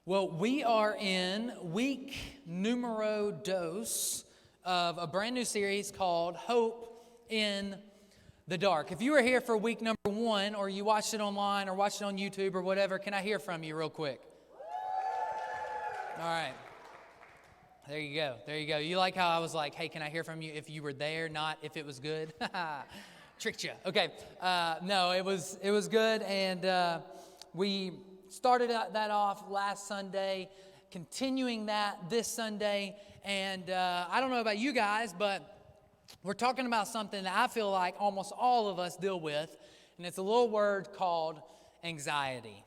Well, we are in week numero dos of a brand new series called Hope in the Dark. If you were here for week number 1, or you watched it online or watched it on YouTube or whatever, can I hear from you real quick? All right. There you go. There you go. You like how I was like, hey, can I hear from you if you were there, not if it was good? Tricked you. Okay. No, it was good, and we started that off last Sunday, continuing that this Sunday, and I don't know about you guys, but we're talking about something that I feel like almost all of us deal with, and it's a little word called anxiety.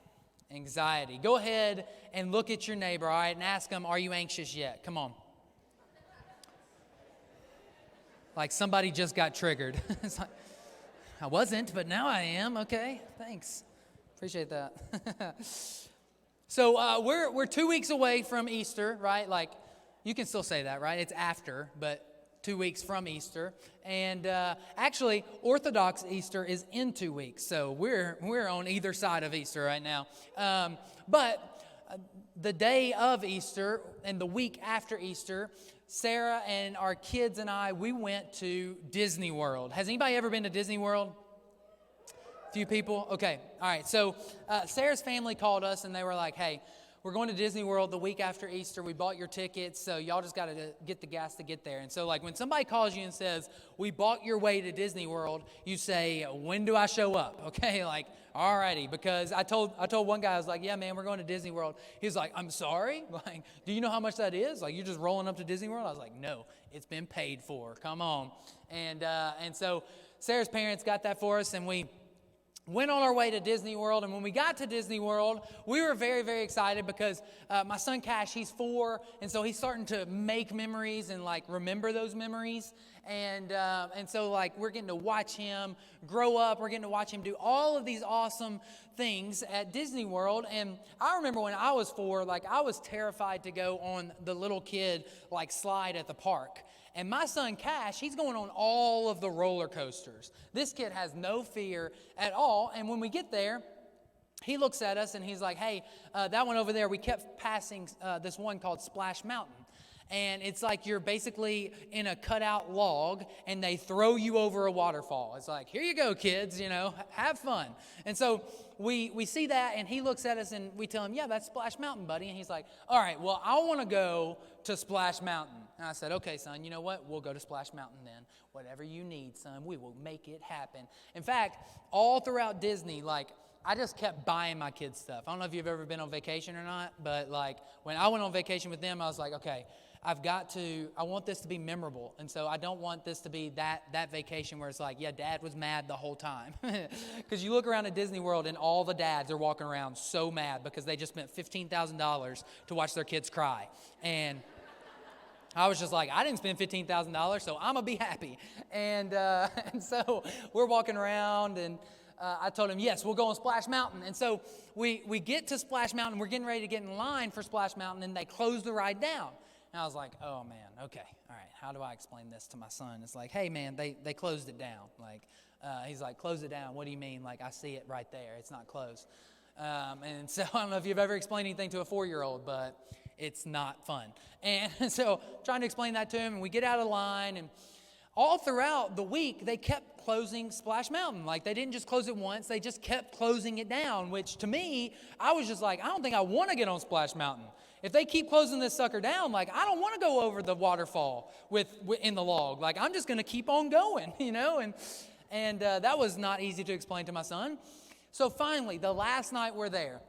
Anxiety. Go ahead and look at your neighbor, all right, and ask them, are you anxious yet? Come on. Like somebody just got triggered. It's like, I wasn't, but now I am. Okay, thanks. Appreciate that. So we're 2 weeks away from Easter, right? Like, you can still say that, right? It's after, but 2 weeks from Easter. And actually, Orthodox Easter is in 2 weeks, so we're on either side of Easter right now. But the day of Easter and the week after Easter, Sarah and our kids and I, we went to Disney World. Has anybody ever been to Disney World? Few people? Okay. All right. So Sarah's family called us and they were like, hey, we're going to Disney World the week after Easter. We bought your tickets, so y'all just got to get the gas to get there. And so like when somebody calls you and says, we bought your way to Disney World, you say, when do I show up? Okay, like, all righty. Because I told one guy, I was like, yeah, man, we're going to Disney World. He's like, I'm sorry? Like, do you know how much that is? Like, you're just rolling up to Disney World? I was like, no, it's been paid for. Come on. And so Sarah's parents got that for us, and we went on our way to Disney World, and when we got to Disney World, we were very, very excited because my son Cash, he's 4, and so he's starting to make memories and like remember those memories, and so like we're getting to watch him grow up. We're getting to watch him do all of these awesome things at Disney World. And I remember when I was 4, like I was terrified to go on the little kid like slide at the park. And my son, Cash, he's going on all of the roller coasters. This kid has no fear at all. And when we get there, he looks at us and he's like, hey, that one over there, we kept passing this one called Splash Mountain. And it's like you're basically in a cutout log and they throw you over a waterfall. It's like, here you go, kids, have fun. And so we see that, and he looks at us and we tell him, yeah, that's Splash Mountain, buddy. And he's like, all right, well, I want to go to Splash Mountain. And I said, okay, son, you know what? We'll go to Splash Mountain then. Whatever you need, son, we will make it happen. In fact, all throughout Disney, like, I just kept buying my kids stuff. I don't know if you've ever been on vacation or not, but like when I went on vacation with them, I was like, okay, I want this to be memorable. And so I don't want this to be that vacation where it's like, yeah, dad was mad the whole time. Because you look around at Disney World and all the dads are walking around so mad because they just spent $15,000 to watch their kids cry. And I was just like, I didn't spend $15,000, so I'm going to be happy. And so we're walking around, and I told him, yes, we'll go on Splash Mountain. And so we get to Splash Mountain. We're getting ready to get in line for Splash Mountain, and they close the ride down. And I was like, oh, man, okay, all right, how do I explain this to my son? It's like, hey, man, they closed it down. Like, he's like, close it down. What do you mean? Like, I see it right there. It's not closed. And so I don't know if you've ever explained anything to a 4-year-old, but it's not fun. And so trying to explain that to him, and we get out of line, and all throughout the week, they kept closing Splash Mountain. Like, they didn't just close it once, they just kept closing it down, which to me, I was just like, I don't think I want to get on Splash Mountain. If they keep closing this sucker down, like, I don't want to go over the waterfall in the log. Like, I'm just going to keep on going, And that was not easy to explain to my son. So finally, the last night we're there,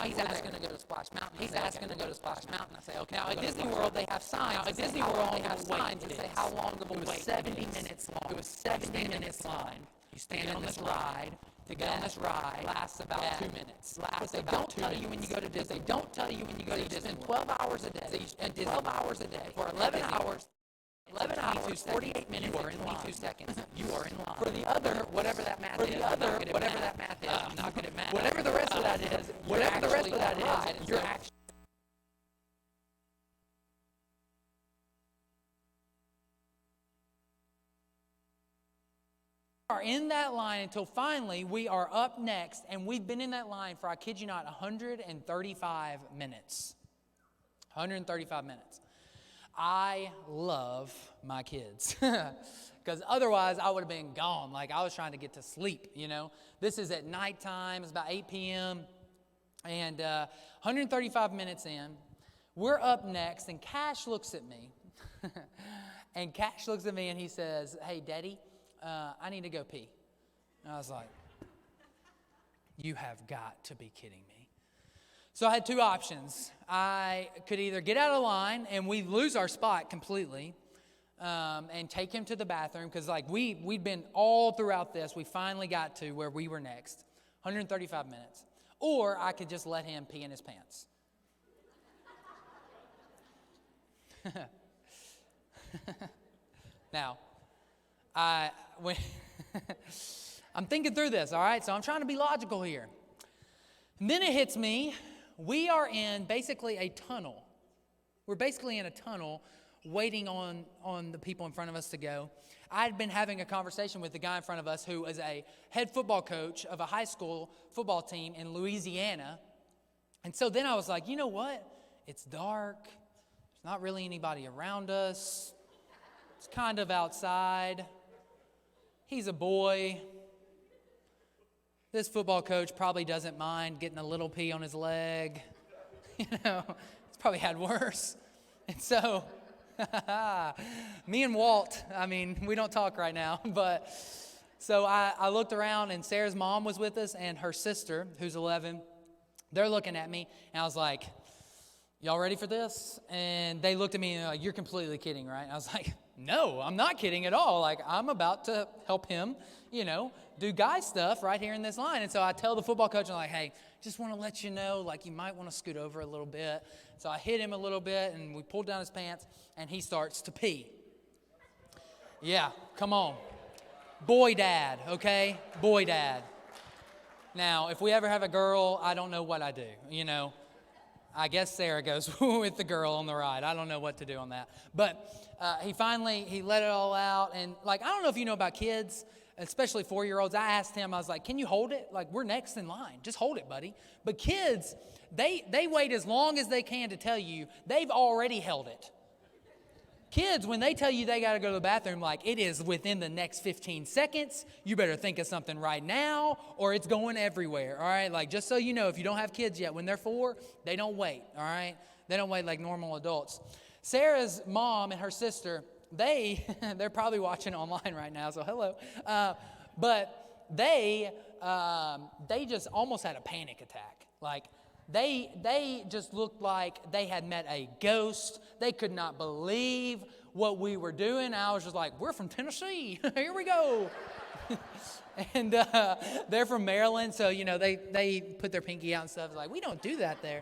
he's asking to go to Splash Mountain. He's asking to go to Splash Mountain. I say, okay. Now, at Disney World, they have signs. At Disney World, they have signs that say how long of a wait. It was 70 minutes long. It was 70 minutes line. You stand on this ride. To get on this ride lasts about 2 minutes. But they don't tell you when you go to Disney. They don't tell you when you go to Disney. 12 hours a day. And 12 hours a day for 11 hours. 11 hours, 48 minutes, you are in 22 seconds. You are in line. For the other, whatever that math is, I'm not good at math. Whatever the rest of that is, you're actually. are in that line until finally we are up next, and we've been in that line for, I kid you not, 135 minutes. 135 minutes. I love my kids because otherwise I would have been gone. Like, I was trying to get to sleep, you know. This is at nighttime. It's about 8 p.m. And 135 minutes in, we're up next, and Cash looks at me. And Cash looks at me and he says, "Hey, Daddy, I need to go pee." And I was like, "You have got to be kidding me." So I had two options. I could either get out of line and we lose our spot completely and take him to the bathroom, because like we'd been all throughout this. We finally got to where we were next, 135 minutes. Or I could just let him pee in his pants. Now, I'm thinking through this, all right? So I'm trying to be logical here. And then it hits me. We are in basically a tunnel. We're basically in a tunnel waiting on the people in front of us to go. I'd been having a conversation with the guy in front of us who is a head football coach of a high school football team in Louisiana. And so then I was like, you know what? It's dark. There's not really anybody around us. It's kind of outside. He's a boy. This football coach probably doesn't mind getting a little pee on his leg. You know, it's probably had worse. And so, me and Walt, I mean, we don't talk right now, but so I looked around, and Sarah's mom was with us, and her sister, who's 11, they're looking at me, and I was like, "Y'all ready for this?" And they looked at me and they're like, "You're completely kidding, right?" And I was like, "No, I'm not kidding at all. Like, I'm about to help him, you know, do guy stuff right here in this line." And so I tell the football coach, I'm like, "Hey, just want to let you know, like, you might want to scoot over a little bit." So I hit him a little bit, and we pulled down his pants, and he starts to pee. Yeah, come on. Boy dad, okay? Boy dad. Now, if we ever have a girl, I don't know what I do, you know. I guess Sarah goes with the girl on the ride. I don't know what to do on that. But he let it all out. And, like, I don't know if you know about kids, especially 4-year-olds. I asked him, I was like, "Can you hold it? Like, we're next in line. Just hold it, buddy." But kids, they wait as long as they can to tell you they've already held it. Kids, when they tell you they got to go to the bathroom, like, it is within the next 15 seconds. You better think of something right now, or it's going everywhere, all right? Like, just so you know, if you don't have kids yet, when they're 4, they don't wait, all right? They don't wait like normal adults. Sarah's mom and her sister, they're probably watching online right now, so hello. But they just almost had a panic attack. Like, They just looked like they had met a ghost. They could not believe what we were doing. I was just like, "We're from Tennessee. Here we go." And they're from Maryland, so, you know, they put their pinky out and stuff. Like, "We don't do that there."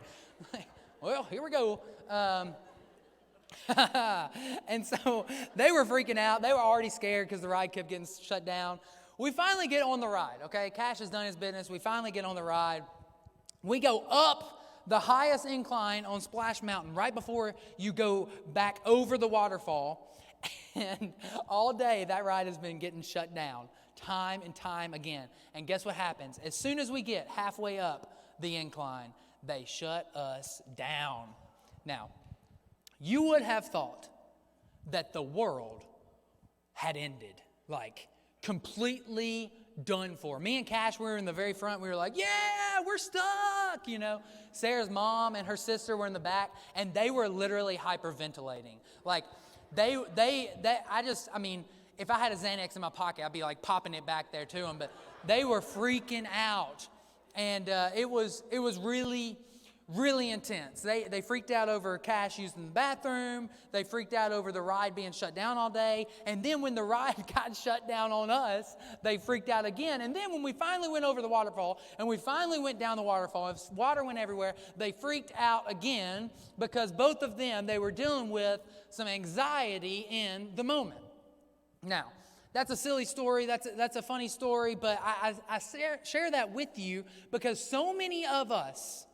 Like, well, here we go. And so they were freaking out. They were already scared because the ride kept getting shut down. We finally get on the ride, okay? Cash has done his business. We finally get on the ride. We go up the highest incline on Splash Mountain right before you go back over the waterfall. And all day that ride has been getting shut down time and time again. And guess what happens? As soon as we get halfway up the incline, they shut us down. Now, you would have thought that the world had ended, like completely done for. Me and Cash, we were in the very front. We were like, "Yeah, we're stuck," you know. Sarah's mom and her sister were in the back, and they were literally hyperventilating. Like, I mean, if I had a Xanax in my pocket, I'd be like popping it back there to them. But they were freaking out, and it was really, really intense. They freaked out over Cash using the bathroom. They freaked out over the ride being shut down all day. And then when the ride got shut down on us, they freaked out again. And then when we finally went over the waterfall and we finally went down the waterfall, water went everywhere, they freaked out again because both of them, they were dealing with some anxiety in the moment. Now, that's a silly story. That's a funny story, but I share that with you because so many of us,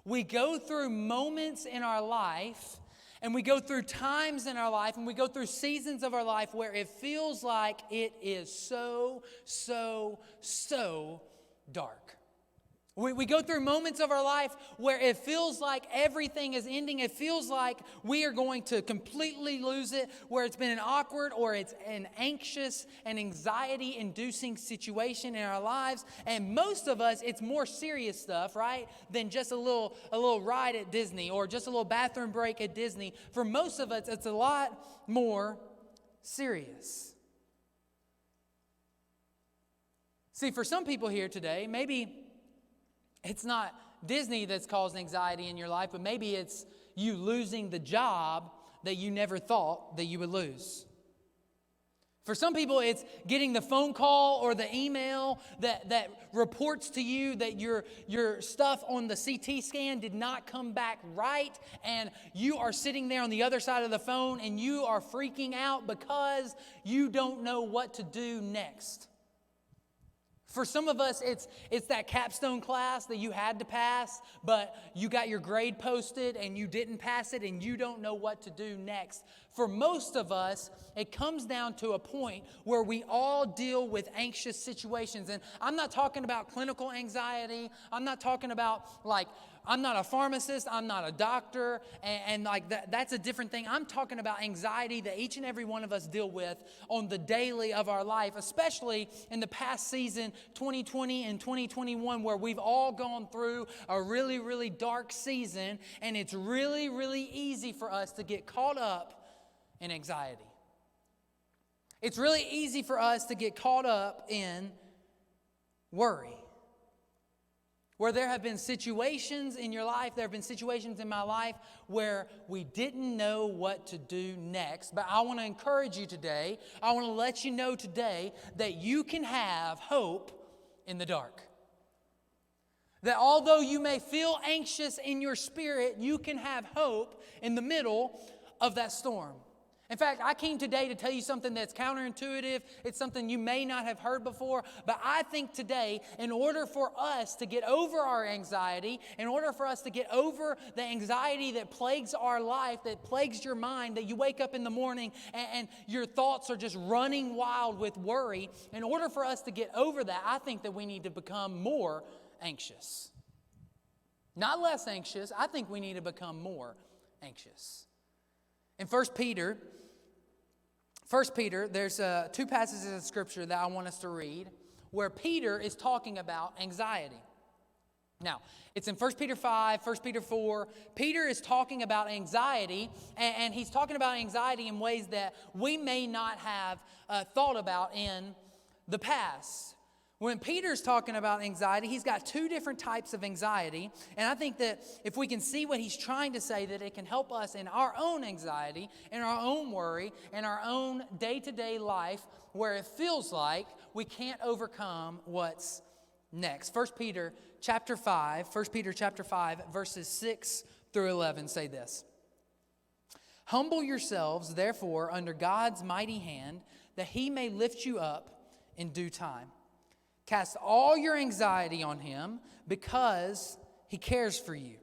we go through moments in our life And we go through times in our life and we go through seasons of our life where it feels like it is so dark. We go through moments of our life where it feels like everything is ending. It feels like we are going to completely lose it, where it's been an awkward or it's an anxious and anxiety-inducing situation in our lives. And most of us, it's more serious stuff, right, than just a little ride at Disney or just a little bathroom break at Disney. For most of us, it's a lot more serious. See, for some people here today, maybe it's not Disney that's caused anxiety in your life, but maybe it's you losing the job that you never thought that you would lose. For some people, it's getting the phone call or the email that reports to you that your stuff on the CT scan did not come back right, and you are sitting there on the other side of the phone and you are freaking out because you don't know what to do next. For some of us, it's that capstone class that you had to pass, but you got your grade posted and you didn't pass it and you don't know what to do next. For most of us, it comes down to a point where we all deal with anxious situations. And I'm not talking about clinical anxiety. I'm not talking about I'm not a pharmacist, I'm not a doctor, and that's a different thing. I'm talking about anxiety that each and every one of us deal with on the daily of our life, especially in the past season, 2020 and 2021, where we've all gone through a really, really dark season, and it's really, really easy for us to get caught up in anxiety. It's really easy for us to get caught up in worry. Where there have been situations in your life, there have been situations in my life where we didn't know what to do next. But I want to encourage you today, I want to let you know today that you can have hope in the dark. That although you may feel anxious in your spirit, you can have hope in the middle of that storm. In fact, I came today to tell you something that's counterintuitive. It's something you may not have heard before. But I think today, in order for us to get over our anxiety, in order for us to get over the anxiety that plagues our life, that plagues your mind, that you wake up in the morning and your thoughts are just running wild with worry, in order for us to get over that, I think that we need to become more anxious. Not less anxious. I think we need to become more anxious. In 1 Peter, there's two passages of Scripture that I want us to read where Peter is talking about anxiety. Now, it's in 1 Peter 5, 1 Peter 4. Peter is talking about anxiety, and he's talking about anxiety in ways that we may not have thought about in the past. When Peter's talking about anxiety, he's got two different types of anxiety. And I think that if we can see what he's trying to say, that it can help us in our own anxiety, in our own worry, in our own day-to-day life, where it feels like we can't overcome what's next. 1 Peter chapter 5, verses 6 through 11 say this. Humble yourselves, therefore, under God's mighty hand, that he may lift you up in due time. Cast all your anxiety on him because he cares for you.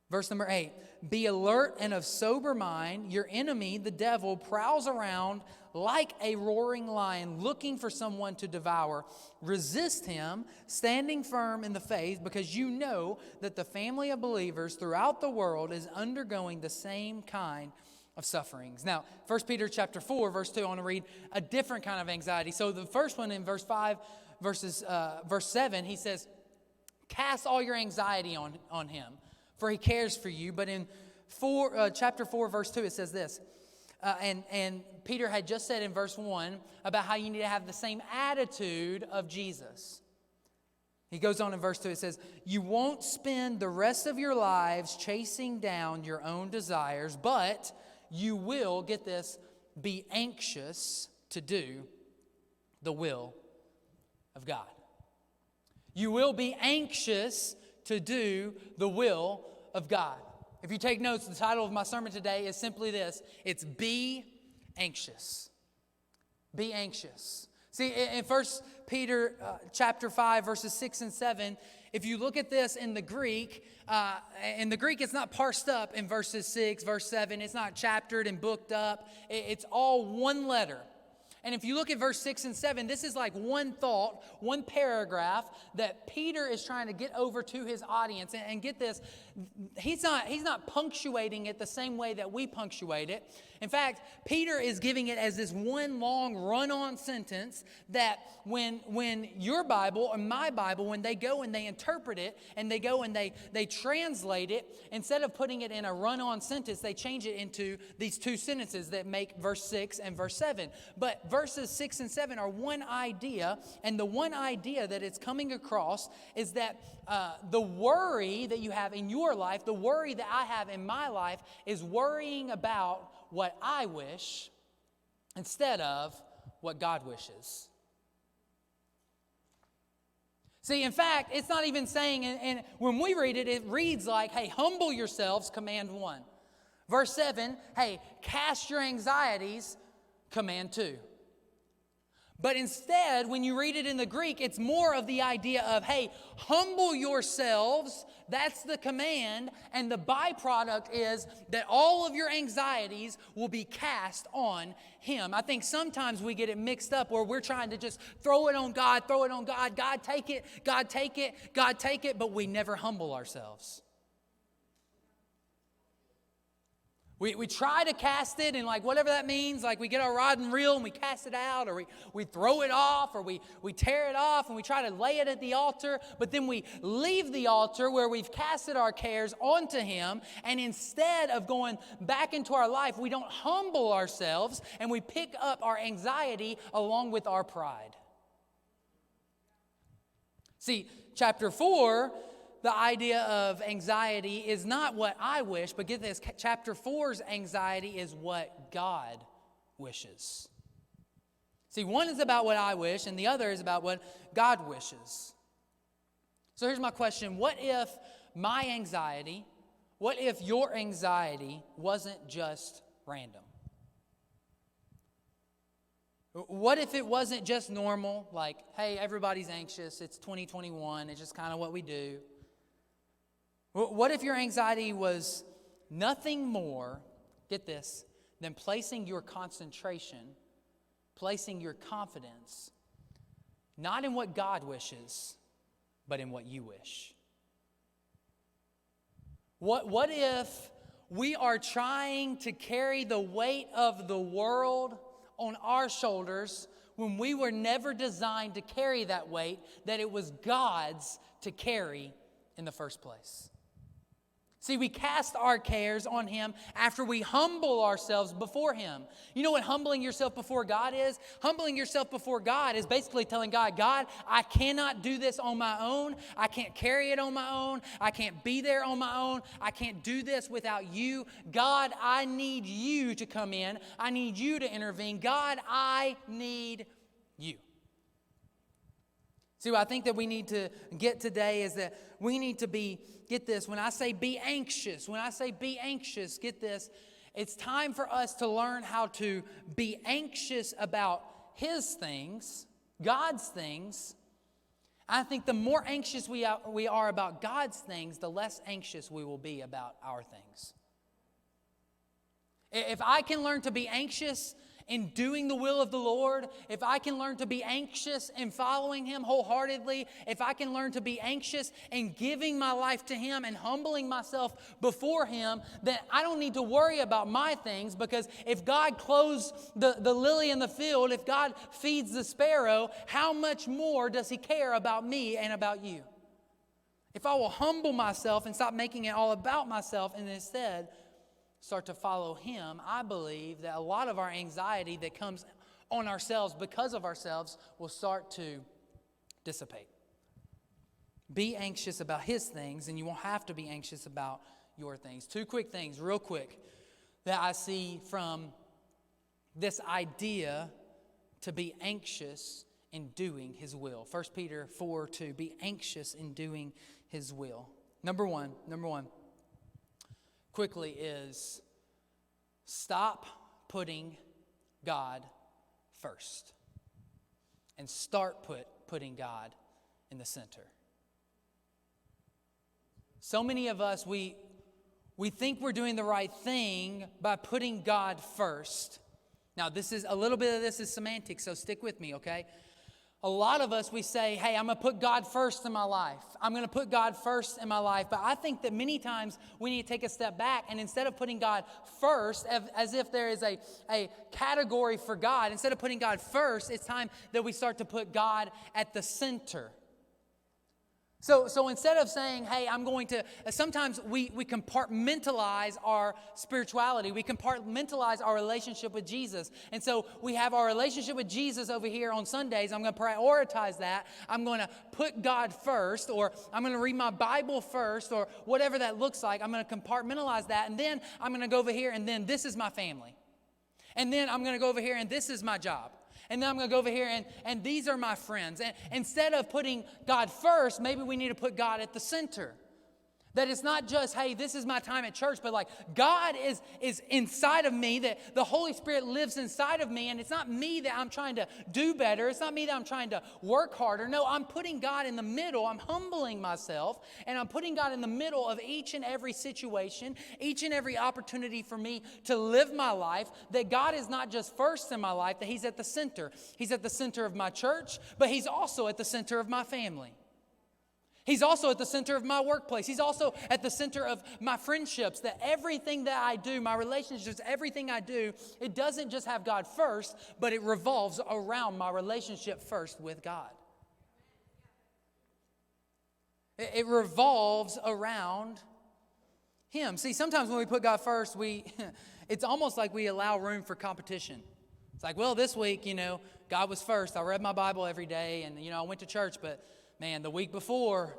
Verse number 8, be alert and of sober mind. Your enemy, the devil, prowls around like a roaring lion looking for someone to devour. Resist him, standing firm in the faith, because you know that the family of believers throughout the world is undergoing the same kind of sufferings. Now, 1 Peter chapter 4, verse 2, I want to read a different kind of anxiety. So the first one in verse 5, verse 7, he says, cast all your anxiety on him, for he cares for you. But in chapter 4, verse 2, it says this, and Peter had just said in verse 1 about how you need to have the same attitude of Jesus. He goes on in verse 2, it says, you won't spend the rest of your lives chasing down your own desires, but you will, get this, be anxious to do the will of God. You will be anxious to do the will of God. If you take notes, the title of my sermon today is simply this. It's Be Anxious. Be anxious. See, in 1 Peter chapter 5, verses 6 and 7, If you look at this in the Greek, it's not parsed up in verses 6, verse 7. It's not chaptered and booked up. It's all one letter. And if you look at verse 6 and 7, this is like one thought, one paragraph that Peter is trying to get over to his audience. And get this, he's not punctuating it the same way that we punctuate it. In fact, Peter is giving it as this one long run-on sentence that when your Bible or my Bible, when they go and they interpret it and they go and they translate it, instead of putting it in a run-on sentence, they change it into these two sentences that make verse 6 and verse 7. But verses 6 and 7 are one idea, and the one idea that it's coming across is that the worry that you have in your life, the worry that I have in my life, is worrying about what I wish instead of what God wishes. See, in fact, it's not even saying, and when we read it, it reads like, hey, humble yourselves, command 1. Verse 7, hey, cast your anxieties, command 2. But instead, when you read it in the Greek, it's more of the idea of, hey, humble yourselves. That's the command. And the byproduct is that all of your anxieties will be cast on Him. I think sometimes we get it mixed up where we're trying to just throw it on God, God take it, God take it, God take it, but we never humble ourselves. We try to cast it, and like whatever that means, like we get our rod and reel and we cast it out, or we throw it off, or we tear it off and we try to lay it at the altar, but then we leave the altar where we've casted our cares onto Him, and instead of going back into our life, we don't humble ourselves and we pick up our anxiety along with our pride. See, chapter 4, the idea of anxiety is not what I wish, but get this, chapter 4's anxiety is what God wishes. See, one is about what I wish, and the other is about what God wishes. So here's my question. What if my anxiety, what if your anxiety wasn't just random? What if it wasn't just normal, like, hey, everybody's anxious, it's 2021, it's just kind of what we do? What if your anxiety was nothing more, get this, than placing your concentration, placing your confidence, not in what God wishes, but in what you wish? What if we are trying to carry the weight of the world on our shoulders when we were never designed to carry that weight, that it was God's to carry in the first place? See, we cast our cares on Him after we humble ourselves before Him. You know what humbling yourself before God is? Humbling yourself before God is basically telling God, God, I cannot do this on my own. I can't carry it on my own. I can't be there on my own. I can't do this without You. God, I need You to come in. I need You to intervene. God, I need You. See, what I think that we need to get today is that we need to be, get this, when I say be anxious, get this, it's time for us to learn how to be anxious about His things, God's things. I think the more anxious we are about God's things, the less anxious we will be about our things. If I can learn to be anxious in doing the will of the Lord, if I can learn to be anxious in following Him wholeheartedly, if I can learn to be anxious in giving my life to Him and humbling myself before Him, then I don't need to worry about my things, because if God clothes the lily in the field, if God feeds the sparrow, how much more does He care about me and about you? If I will humble myself and stop making it all about myself and instead start to follow Him, I believe that a lot of our anxiety that comes on ourselves because of ourselves will start to dissipate. Be anxious about His things, and you won't have to be anxious about your things. Two quick things, real quick, that I see from this idea to be anxious in doing His will. 1 Peter 4:2, be anxious in doing His will. Number one, quickly, is stop putting God first and start putting God in the center. So many of us, we think we're doing the right thing by putting God first. Now, a little bit of this is semantics, so stick with me, okay? A lot of us, we say, hey, I'm going to put God first in my life. I'm going to put God first in my life. But I think that many times we need to take a step back, and instead of putting God first, as if there is a category for God, instead of putting God first, it's time that we start to put God at the center. So instead of saying, hey, I'm going to, sometimes we compartmentalize our spirituality. We compartmentalize our relationship with Jesus. And so we have our relationship with Jesus over here on Sundays. I'm going to prioritize that. I'm going to put God first, or I'm going to read my Bible first, or whatever that looks like. I'm going to compartmentalize that. And then I'm going to go over here, and then this is my family. And then I'm going to go over here, and this is my job. And then I'm going to go over here, and these are my friends. And instead of putting God first, maybe we need to put God at the center. That it's not just, hey, this is my time at church, but like God is inside of me, that the Holy Spirit lives inside of me, and it's not me that I'm trying to do better. It's not me that I'm trying to work harder. No, I'm putting God in the middle. I'm humbling myself, and I'm putting God in the middle of each and every situation, each and every opportunity for me to live my life, that God is not just first in my life, that He's at the center. He's at the center of my church, but He's also at the center of my family. He's also at the center of my workplace. He's also at the center of my friendships, that everything that I do, my relationships, everything I do, it doesn't just have God first, but it revolves around my relationship first with God. It revolves around Him. See, sometimes when we put God first, it's almost like we allow room for competition. It's like, well, this week, God was first. I read my Bible every day, and, I went to church, but man, the week before,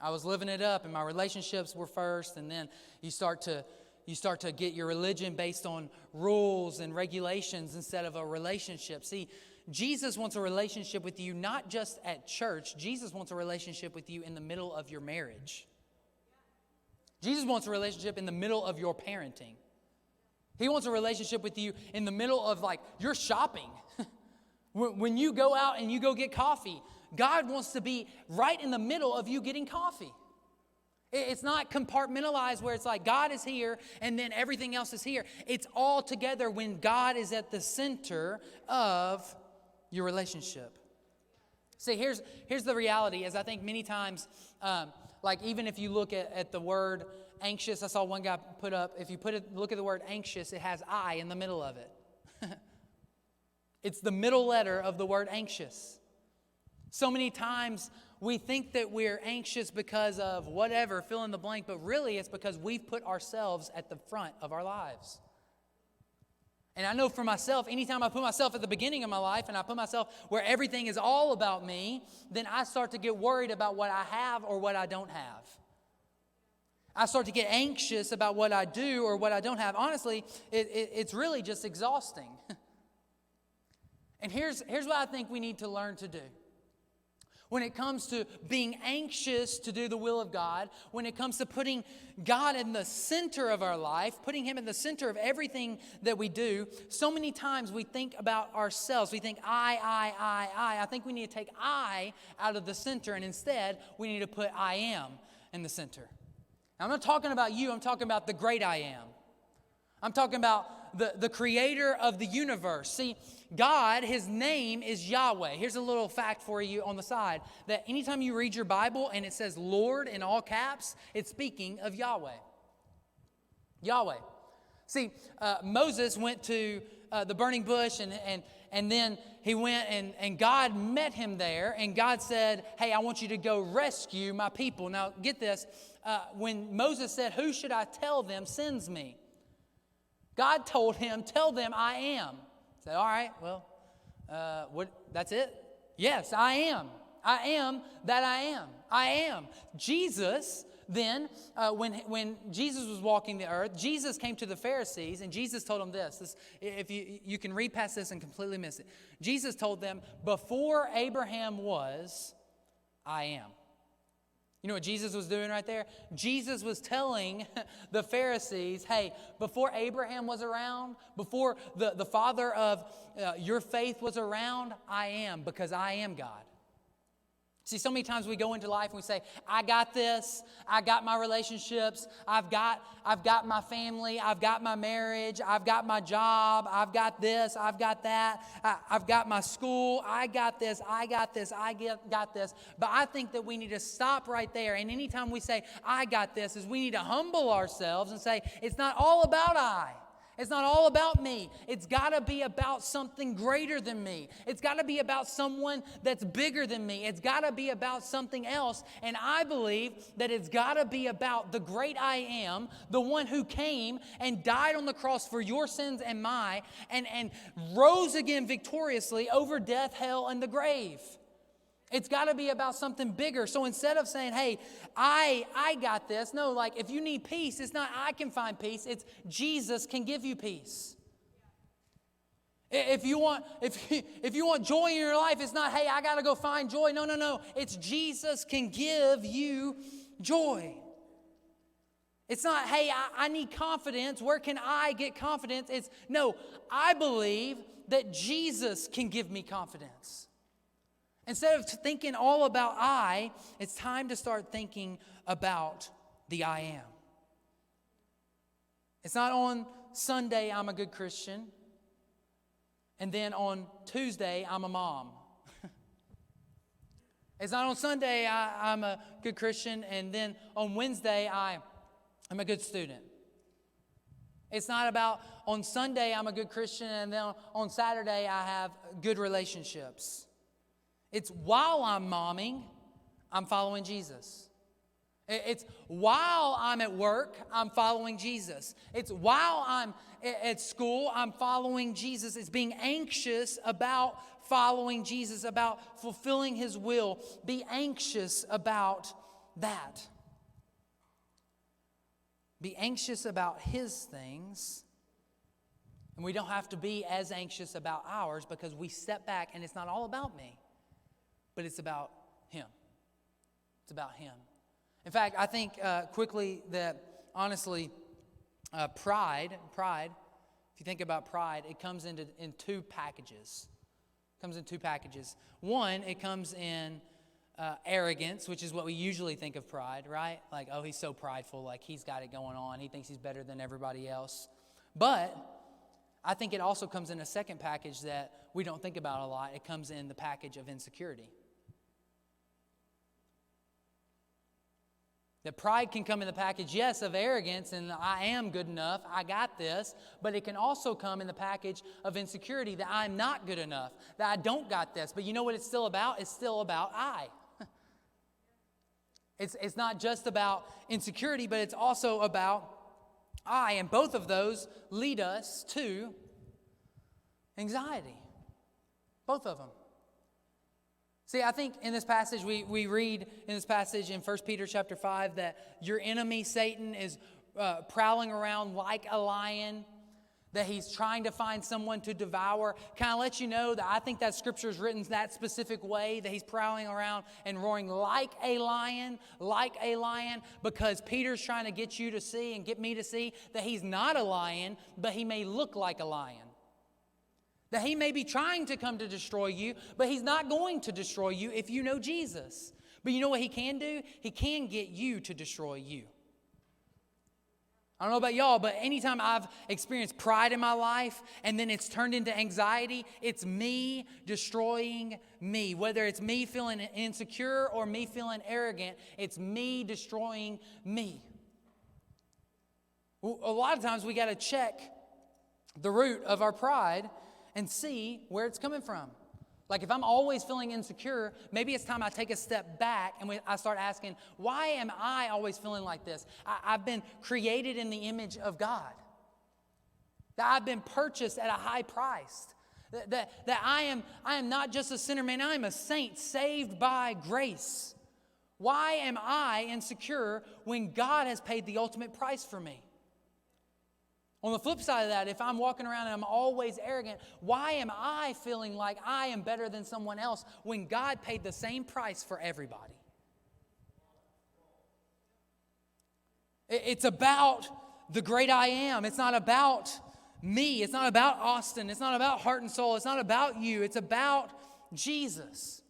I was living it up, and my relationships were first. And then you start to get your religion based on rules and regulations instead of a relationship. See, Jesus wants a relationship with you not just at church. Jesus wants a relationship with you in the middle of your marriage. Jesus wants a relationship in the middle of your parenting. He wants a relationship with you in the middle of your shopping. When you go out and you go get coffee, God wants to be right in the middle of you getting coffee. It's not compartmentalized where it's like God is here and then everything else is here. It's all together when God is at the center of your relationship. See, here's the reality, as I think many times, even if you look at the word anxious, I saw one guy put up, if you look at the word anxious, it has I in the middle of it. It's the middle letter of the word anxious. So many times we think that we're anxious because of whatever, fill in the blank, but really it's because we've put ourselves at the front of our lives. And I know for myself, anytime I put myself at the beginning of my life and I put myself where everything is all about me, then I start to get worried about what I have or what I don't have. I start to get anxious about what I do or what I don't have. Honestly, it's really just exhausting. And here's what I think we need to learn to do. When it comes to being anxious to do the will of God, when it comes to putting God in the center of our life, putting Him in the center of everything that we do, so many times we think about ourselves. We think I. I think we need to take I out of the center, and instead we need to put I am in the center. Now, I'm not talking about you. I'm talking about the great I am. I'm talking about the creator of the universe. See, God, His name is Yahweh. Here's a little fact for you on the side, that anytime you read your Bible and it says Lord in all caps, it's speaking of Yahweh. Yahweh. See, Moses went to the burning bush and then he went and God met him there, and God said, hey, I want you to go rescue my people. Now, get this. When Moses said, who should I tell them sends me? God told him, tell them I am. He said, all right, well, that's it? Yes, I am. I am that I am. I am. Jesus, then, when Jesus was walking the earth, Jesus came to the Pharisees, and Jesus told them this. If you can read past this and completely miss it. Jesus told them, before Abraham was, I am. You know what Jesus was doing right there? Jesus was telling the Pharisees, hey, before Abraham was around, before the father of your faith was around, I am, because I am God. See, so many times we go into life and we say, I got this, I got my relationships, I've got my family, I've got my marriage, I've got my job, I've got this, I've got that, I've got my school, I got this, I got this, got this. But I think that we need to stop right there. And anytime we say, I got this, is we need to humble ourselves and say, it's not all about I. It's not all about me. It's got to be about something greater than me. It's got to be about someone that's bigger than me. It's got to be about something else. And I believe that it's got to be about the great I am, the one who came and died on the cross for your sins and mine, and rose again victoriously over death, hell, and the grave. It's got to be about something bigger. So instead of saying, hey, I got this, no, like if you need peace, it's not I can find peace, it's Jesus can give you peace. If you want joy in your life, it's not, hey, I got to go find joy. No. It's Jesus can give you joy. It's not, hey, I need confidence. Where can I get confidence? It's, no, I believe that Jesus can give me confidence. Instead of thinking all about I, it's time to start thinking about the I am. It's not on Sunday, I'm a good Christian, and then on Tuesday, I'm a mom. It's not on Sunday, I'm a good Christian, and then on Wednesday, I'm a good student. It's not about on Sunday, I'm a good Christian, and then on Saturday, I have good relationships. It's while I'm momming, I'm following Jesus. It's while I'm at work, I'm following Jesus. It's while I'm at school, I'm following Jesus. It's being anxious about following Jesus, about fulfilling His will. Be anxious about that. Be anxious about His things. And we don't have to be as anxious about ours because we step back and it's not all about me. But it's about Him. It's about Him. In fact, I think quickly that, honestly, pride, if you think about pride, it comes in two packages. It comes in two packages. One, it comes in arrogance, which is what we usually think of pride, right? Like, oh, he's so prideful, like he's got it going on. He thinks he's better than everybody else. But I think it also comes in a second package that we don't think about a lot. It comes in the package of insecurity. That pride can come in the package, yes, of arrogance, and I am good enough, I got this, but it can also come in the package of insecurity, that I'm not good enough, that I don't got this. But you know what it's still about? It's still about I. It's not just about insecurity, but it's also about I, and both of those lead us to anxiety. Both of them. See, I think in this passage, we read in this passage in 1 Peter chapter 5 that your enemy, Satan, is prowling around like a lion, that he's trying to find someone to devour. Can I let you know that I think that scripture is written that specific way, that he's prowling around and roaring like a lion, because Peter's trying to get you to see and get me to see that he's not a lion, but he may look like a lion. That he may be trying to come to destroy you, but he's not going to destroy you if you know Jesus. But you know what he can do? He can get you to destroy you. I don't know about y'all, but anytime I've experienced pride in my life and then it's turned into anxiety, it's me destroying me. Whether it's me feeling insecure or me feeling arrogant, it's me destroying me. A lot of times we got to check the root of our pride and see where it's coming from. Like if I'm always feeling insecure, maybe it's time I take a step back and I start asking, why am I always feeling like this? I've been created in the image of God. That I've been purchased at a high price. That I am not just a sinner, man, I am a saint saved by grace. Why am I insecure when God has paid the ultimate price for me? On the flip side of that, if I'm walking around and I'm always arrogant, why am I feeling like I am better than someone else when God paid the same price for everybody? It's about the great I am. It's not about me. It's not about Austin. It's not about Heart and Soul. It's not about you. It's about Jesus.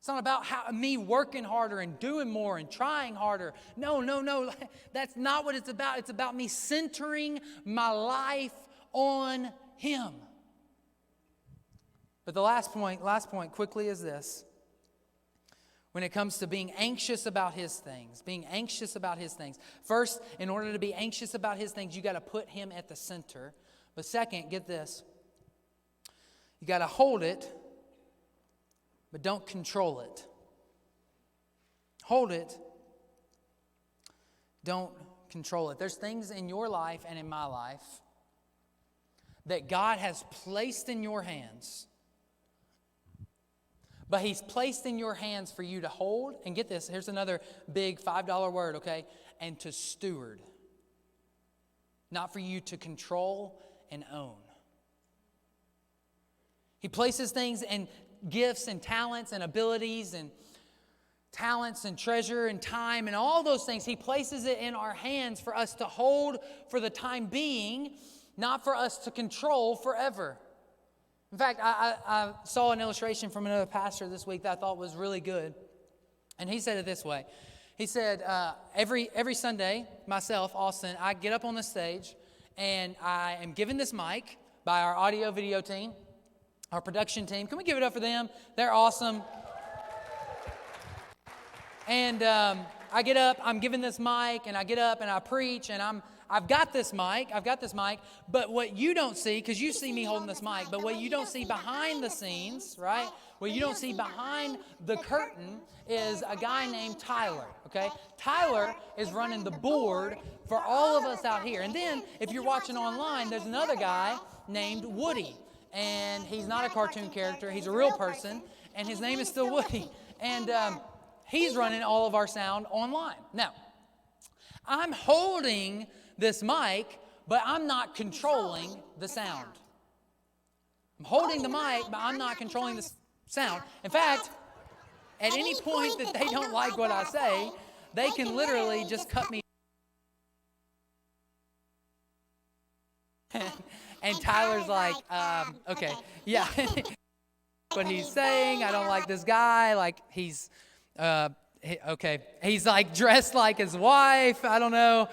It's not about me working harder and doing more and trying harder. No. That's not what it's about. It's about me centering my life on Him. But the last point quickly is this. When it comes to being anxious about His things, first, in order to be anxious about His things, you got to put Him at the center. But second, get this, you got to hold it, but don't control it. Hold it, don't control it. There's things in your life and in my life that God has placed in your hands. But He's placed in your hands for you to hold. And get this, here's another big $5 word, okay? And to steward. Not for you to control and own. He places things and gifts and talents and abilities and talents and treasure and time and all those things. He places it in our hands for us to hold for the time being, not for us to control forever. In fact, I saw an illustration from another pastor this week that I thought was really good. And he said it this way. He said, every Sunday, myself, Austin, I get up on the stage and I am given this mic by our audio video team, our production team. Can we give it up for them? They're awesome. And I get up, I'm given this mic, and I get up and I preach, and I've got this mic, but what you don't see, because you see me holding this mic, but what you don't see behind the scenes, right? What you don't see behind the curtain is a guy named Tyler, okay? Tyler is running the board for all of us out here. And then, if you're watching online, there's another guy named Woody. And he's not a cartoon character, he's a real person, and his name is still Woody. And he's running all of our sound online. Now, I'm holding this mic, but I'm not controlling the sound. I'm holding the mic, but I'm not controlling the sound. In fact, at any point that they don't like what I say, they can literally just cut me. And Tyler's like, okay, yeah. What he's saying, I don't like this guy. Like, he's, okay. He's like dressed like his wife. I don't know.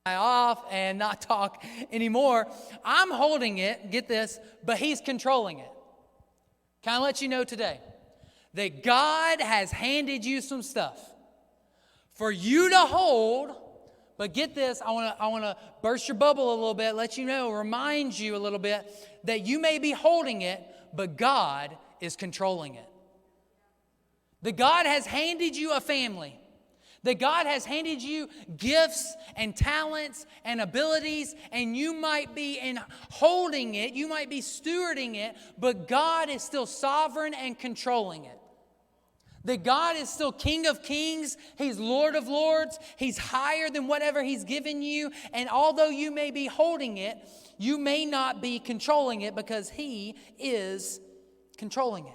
Off and not talk anymore. I'm holding it, get this, but he's controlling it. Can I let you know today that God has handed you some stuff for you to hold? But get this, I want to burst your bubble a little bit, let you know, remind you a little bit that you may be holding it, but God is controlling it. That God has handed you a family. That God has handed you gifts and talents and abilities, and you might be holding it, you might be stewarding it, but God is still sovereign and controlling it. That God is still King of Kings, He's Lord of Lords, He's higher than whatever He's given you, and although you may be holding it, you may not be controlling it because He is controlling it.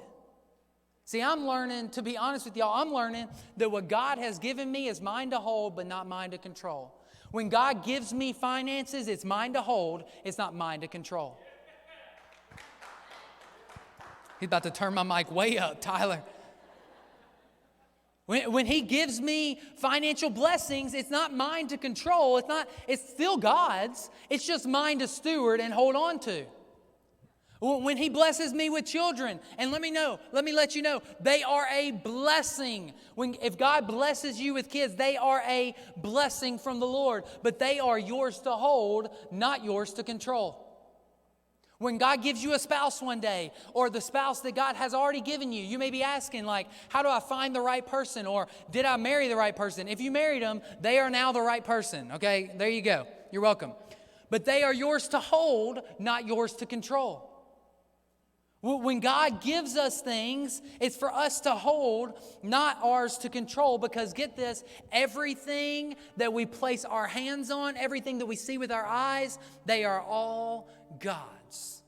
See, I'm learning, to be honest with y'all, I'm learning that what God has given me is mine to hold, but not mine to control. When God gives me finances, it's mine to hold, it's not mine to control. He's about to turn my mic way up, Tyler. When He gives me financial blessings, it's not mine to control. It's still God's. It's just mine to steward and hold on to. When He blesses me with children, and let me let you know, they are a blessing. If God blesses you with kids, they are a blessing from the Lord. But they are yours to hold, not yours to control. When God gives you a spouse one day, or the spouse that God has already given you, you may be asking, like, how do I find the right person? Or did I marry the right person? If you married them, they are now the right person. Okay, there you go. You're welcome. But they are yours to hold, not yours to control. When God gives us things, it's for us to hold, not ours to control. Because get this, everything that we place our hands on, everything that we see with our eyes, they are all God's.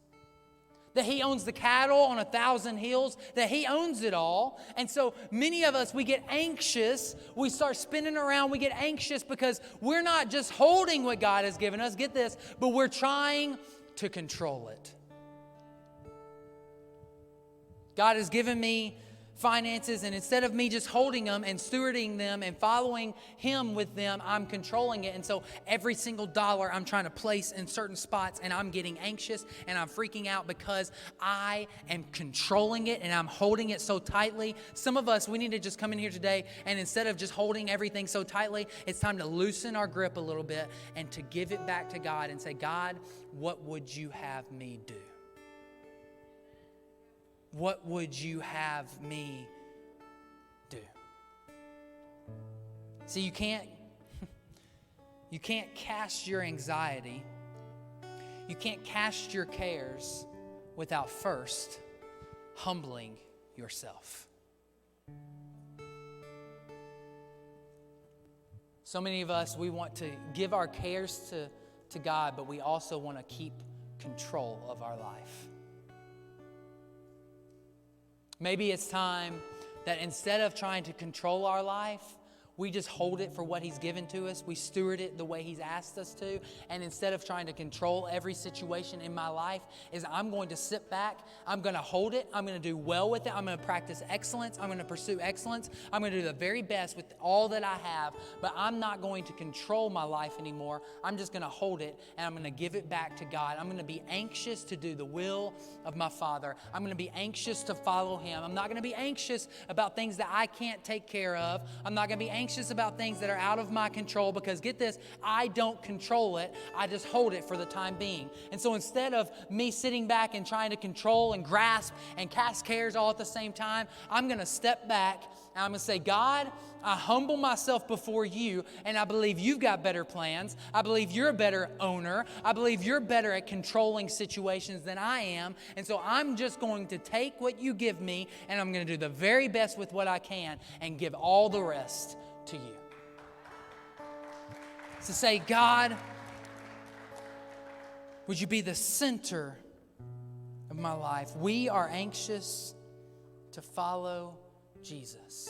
That He owns the cattle on 1,000 hills, that He owns it all. And so many of us, we get anxious, we start spinning around, we get anxious because we're not just holding what God has given us, get this, but we're trying to control it. God has given me finances, and instead of me just holding them and stewarding them and following Him with them, I'm controlling it. And so every single dollar I'm trying to place in certain spots, and I'm getting anxious and I'm freaking out because I am controlling it and I'm holding it so tightly. Some of us, we need to just come in here today, and instead of just holding everything so tightly, it's time to loosen our grip a little bit and to give it back to God and say, God, what would you have me do? What would you have me do? See, you can't cast your anxiety, you can't cast your cares without first humbling yourself. So many of us, we want to give our cares to God, but we also want to keep control of our life. Maybe it's time that instead of trying to control our life, we just hold it for what He's given to us. We steward it the way He's asked us to. And instead of trying to control every situation in my life, I'm going to sit back. I'm going to hold it. I'm going to do well with it. I'm going to practice excellence. I'm going to pursue excellence. I'm going to do the very best with all that I have. But I'm not going to control my life anymore. I'm just going to hold it, and I'm going to give it back to God. I'm going to be anxious to do the will of my Father. I'm going to be anxious to follow Him. I'm not going to be anxious about things that I can't take care of. I'm not going to be anxious about things that are out of my control, because get this, I don't control it. I just hold it for the time being. And so instead of me sitting back and trying to control and grasp and cast cares all at the same time, I'm going to step back and I'm going to say, God, I humble myself before you, and I believe you've got better plans. I believe you're a better owner. I believe you're better at controlling situations than I am. And so I'm just going to take what you give me, and I'm going to do the very best with what I can and give all the rest to you. To say, God, would you be the center of my life? We are anxious to follow Jesus.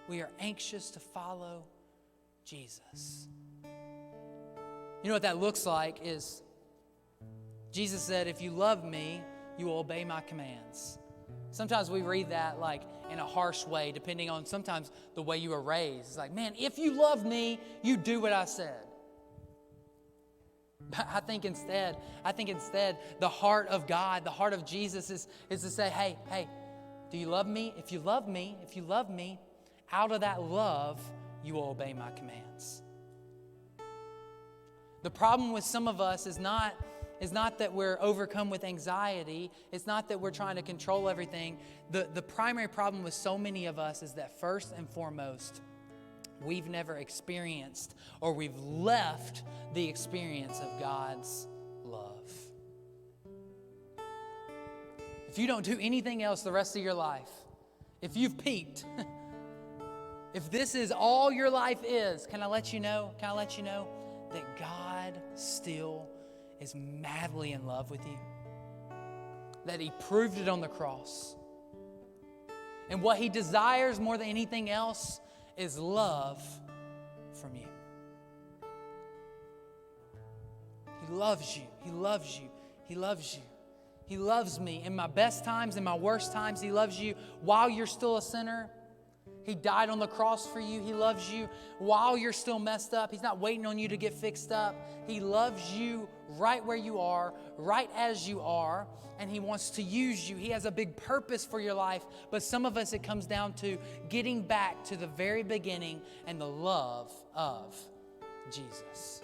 We are anxious to follow Jesus. You know what that looks like is Jesus said, if you love me, you will obey my commands. Sometimes we read that like in a harsh way, depending on sometimes the way you were raised. It's like, man, if you love me, you do what I said. But I think instead, the heart of God, the heart of Jesus is to say, hey, do you love me? If you love me, out of that love, you will obey my commands. The problem with some of us is not that we're overcome with anxiety. It's not that we're trying to control everything. The primary problem with so many of us is that first and foremost, we've never experienced or we've left the experience of God's love. If you don't do anything else the rest of your life, if you've peaked, if this is all your life is, can I let you know that God still is madly in love with you? That He proved it on the cross. And what He desires more than anything else is love from you. He loves you. He loves you. He loves you. He loves me in my best times, in my worst times. He loves you while you're still a sinner. He died on the cross for you. He loves you while you're still messed up. He's not waiting on you to get fixed up. He loves you right where you are, right as you are, and He wants to use you. He has a big purpose for your life, but some of us, it comes down to getting back to the very beginning and the love of Jesus.